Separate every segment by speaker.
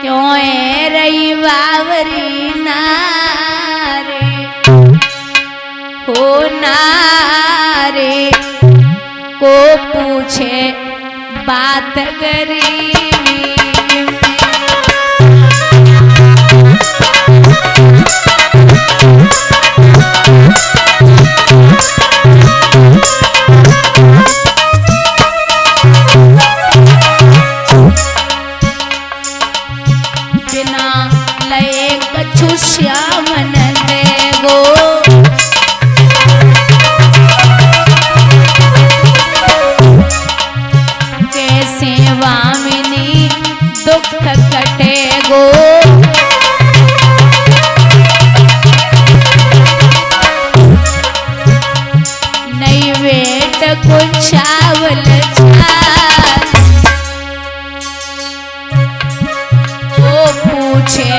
Speaker 1: क्यों है रही बावरी नारे हो नारे को पूछे बात गरीबी चावल वो पूछे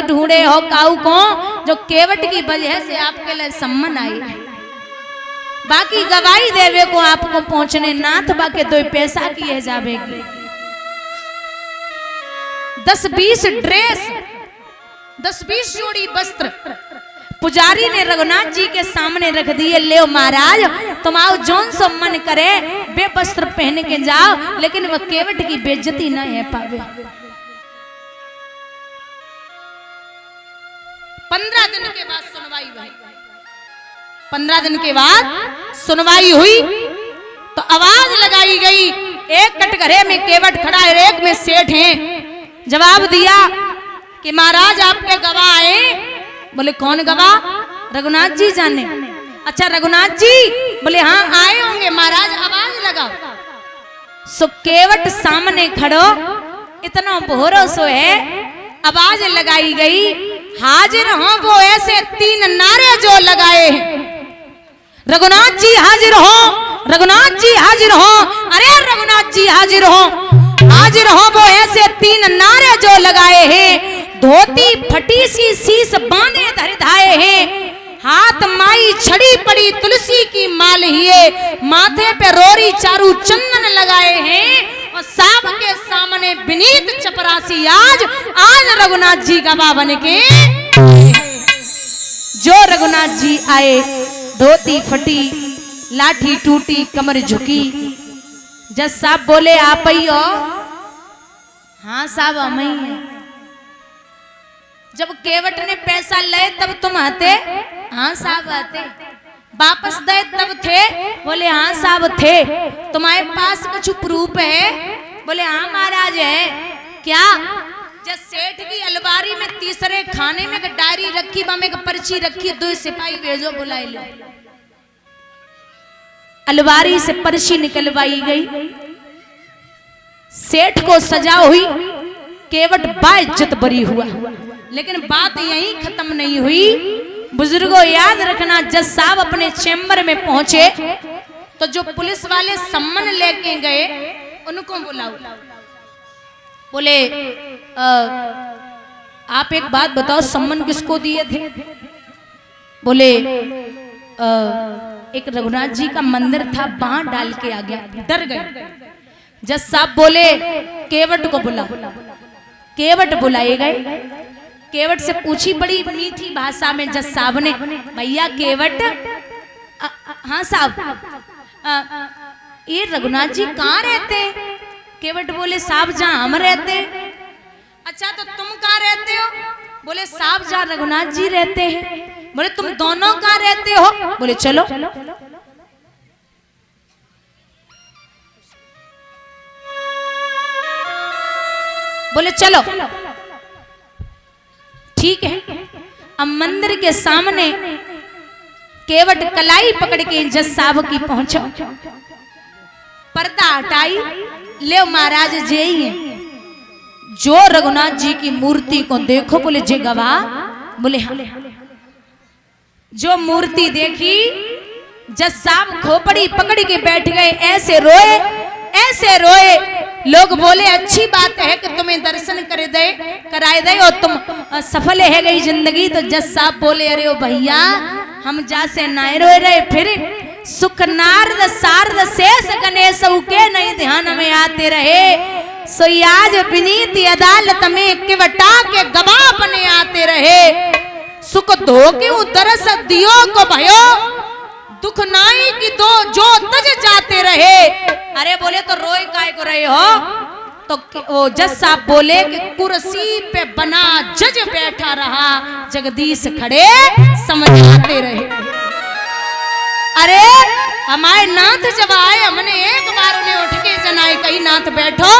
Speaker 1: ढूंढे हो काऊ को जो केवट की वजह से आपके लिए सम्मान आई बाकी गवाही देवे को आपको पहुंचने नाथ बाके दो पैसा किए जावेगी 10-20 ड्रेस 10-20 जोड़ी वस्त्र पुजारी ने रघुनाथ जी के सामने रख दिए। ले महाराज तुम आओ जौन सो मन करे बे वस्त्र पहन के जाओ लेकिन वह केवट की बेइज्जती न है पावे। 15 दिन के बाद सुनवाई हुई। 15 दिन के बाद सुनवाई हुई तो आवाज लगाई गई। एक कटघरे में केवट खड़ा है, एक में सेठ हैं। जवाब दिया कि महाराज आपके गवाह आए। बोले कौन गवाह? रघुनाथ जी जाने। अच्छा रघुनाथ जी? बोले हाँ आए होंगे महाराज, आवाज लगाओ। सो केवट सामने खड़ो, इतना भरोसो है। आवाज लगाई गई, हाजिर हो वो ऐसे 3 नारे जो लगाए हैं। रघुनाथ जी हाजिर हो, रघुनाथ जी हाजिर हो, अरे रघुनाथ जी हाजिर हो, हाजिर हो वो ऐसे 3 नारे जो लगाए हैं। धोती फटी सी शीस बांधे धर धाए हैं, हाथ माई छड़ी पड़ी तुलसी की माल हिए, माथे पे रोरी चारू चंदन लगाए हैं और साहब के सामने विनीत चपरासी आज रघुनाथ जी गवाह बन के। जो रघुनाथ जी आए, धोती फटी, लाठी टूटी, कमर झुकी। जज साहब बोले आप ही हो? हाँ साहब हम ही हैं। जब केवट ने पैसा ले तब तुम आते? हाँ साहब आते। वापस दे तब थे? बोले हाँ साहब थे। तुम्हारे पास कुछ प्रूफ है? बोले हाँ महाराज है। क्या? जब सेठ की अलमारी में तीसरे खाने में एक डायरी रखी, वहां एक पर्ची रखी, 2 सिपाही भेजो बुलाए लो। अलमारी से पर्ची निकलवाई गई, सेठ को सजा हुई, केवट बाइज्जत बरी हुआ। लेकिन बात यहीं खत्म नहीं हुई। बुजुर्गों याद रखना, जज साहब अपने चैम्बर में पहुंचे तो जो पुलिस वाले सम्मन लेके गए उनको बुलाओ। बोले आप एक बात बताओ, सम्मन किसको दिए थे? बोले एक रघुनाथ जी का मंदिर था, बांह डाल के आ गया, डर गए। जज साहब बोले केवट को बुला। केवट बुलाए गए। केवट से पूछी बड़ी मीठी भाषा में जज साहब ने, भैया केवट, हाँ साहब, ये रघुनाथ जी कहाँ रहते? केवट बोले साहब जहाँ हम रहते। अच्छा तो तुम कहाँ रहते हो? बोले साहब जहाँ रघुनाथ जी रहते हैं। बोले तुम दोनों कहाँ रहते हो? बोले चलो। बोले चलो ठीक है। अब मंदिर के सामने केवट कलाई पकड़ के जज साहब की पहुंचो, पर्दा हटाई, ले महाराज जे ही है, जो रघुनाथ जी की मूर्ति को देखो। बोले जे गवाह? बोले हाँ। जो मूर्ति देखी, जज साहब खोपड़ी पकड़ के बैठ गए, ऐसे रोए, ऐसे रोए। लोग बोले अच्छी बात है कि तुम्हें दर्शन कराए दे और तुम सफल है गई जिंदगी। तो जज साहब बोले अरे ओ भैया, हम जैसे नाय रोए रहे, फिर सुख नारद सारद शेष गणेश के नहीं ध्यान में आते रहे। सो आज विनीत अदालत में केवटा के गवाह बने आते रहे। सुख धो के उदरस दियो को भयो, दुख नाई की दो जो तज जाते रहे। अरे बोले तो रोए काय को रहे हो? तो वो जज साहब बोले कि कुर्सी पे बना जज बैठा रहा, जगदीश खड़े समझाते रहे। अरे हमारे नाथ जब आए, हमने एक बार उन्हें उठ के जनाए, कहीं नाथ बैठो,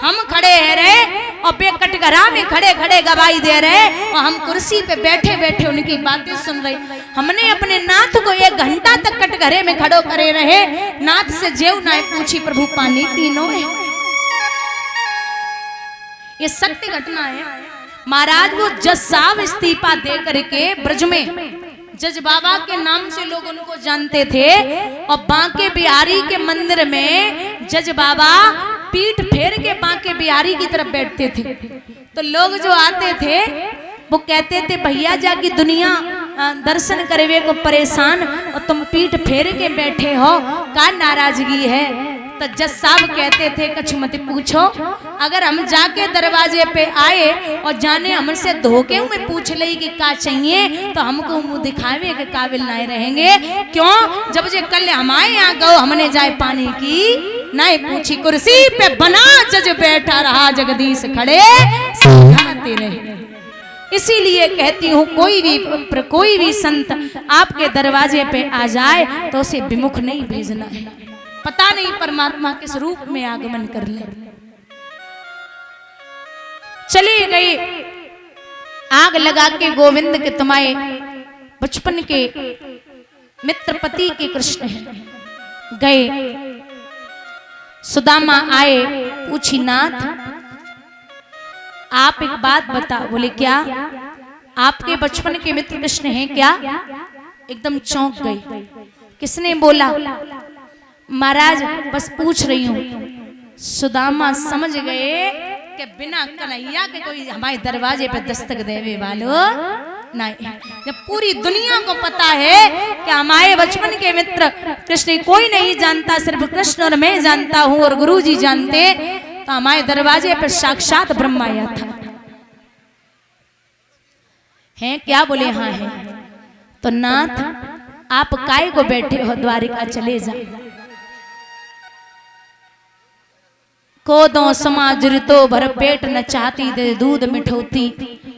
Speaker 1: हम खड़े है रहे और बेकटघरा में खड़े खड़े गवाही दे रहे और हम कुर्सी पे बैठे बैठे उनकी बातें सुन रहे। हमने अपने नाथ को 1 घंटा तक कटघरे में खड़ो करे रहे। नाथ से जेव नाय पूछी प्रभु पानी तीनों है। ये सत्य घटना है। महाराज वो जज साहब इस्तीफा दे करके ब्रज में जज बाबा के नाम से लोग उनको जानते थे और बांके बिहारी के मंदिर में जज बाबा पीठ फेर के बांके बिहारी की तरफ बैठते थे। तो लोग जो आते थे वो कहते थे भैया जाकी दुनिया दर्शन करवे को परेशान और तुम पीठ फेर के बैठे हो, का नाराजगी है? तो जज साहब कहते थे कछ मत पूछो, अगर हम जाके दरवाजे पे आए और जाने हमसे धोखे में पूछ ले कि का चाहिए तो हमको मुंह दिखावे के काबिल नहीं रहेंगे। क्यों? जब जे कल हमारे यहाँ गौ हमने जाए पानी की नहीं पूछी, कुर्सी पे बना जज बैठा रहा, जगदीश खड़े समझाते रहे। इसीलिए कहती हूँ कोई भी संत आपके दरवाजे पे आ जाए तो उसे विमुख नहीं भेजना है। पता नहीं परमात्मा किस रूप में आगमन कर ले। चले गए आग लगा के गोविंद के तुम्हारे बचपन के मित्र पति के कृष्ण हैं। गए सुदामा आए, पूछी नाथ आप एक बात बता। बोले क्या? आपके बचपन के मित्र कृष्ण हैं क्या? एकदम चौंक गई। किसने बोला? महाराज बस पूछ रही हूँ। सुदामा समझ गए कि बिना कन्हैया के कोई हमारे दरवाजे पे दस्तक देवे वालो नहीं। जब पूरी दुनिया को पता है कि हमारे बचपन के मित्र कृष्ण कोई नहीं जानता, सिर्फ कृष्ण और मैं जानता हूँ और गुरु जी जानते, तो हमारे दरवाजे पर साक्षात ब्रह्मा आया था। हैं क्या? बोले हाँ है। तो नाथ आप काय को बैठे हो? द्वारिका चले जा। कोदो समाज ऋतो भर पेट न चाहती दे दूध मिठौती,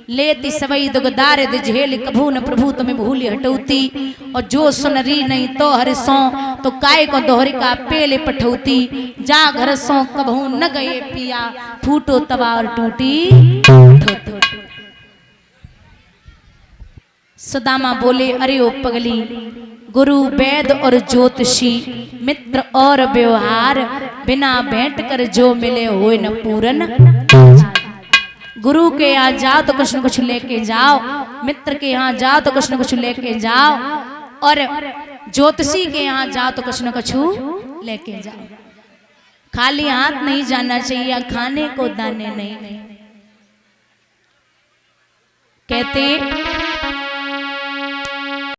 Speaker 1: लेती सवई दुगदार दे झेल कभू न प्रभु तुम्हें भूली हटौती। और जो सुनरी नहीं तो हर सो, तो काय को दोहरी का पेले पठौती। जा घर सो कभू न गए पिया, फूटो तवा और टूटी। सुदामा बोले अरे ओ पगली, गुरु वेद और ज्योतिषी मित्र और व्यवहार, बिना भेंट कर जो मिले होए न पूरन। गुरु के यहाँ जाओ तो कुछ न कुछ लेके जाओ, मित्र के यहाँ जाओ तो कुछ न कुछ लेके जाओ, और ज्योतिषी के यहाँ जाओ तो कुछ न कुछ लेके जाओ। खाली हाथ नहीं जाना चाहिए, खाने को दाने नहीं। कहते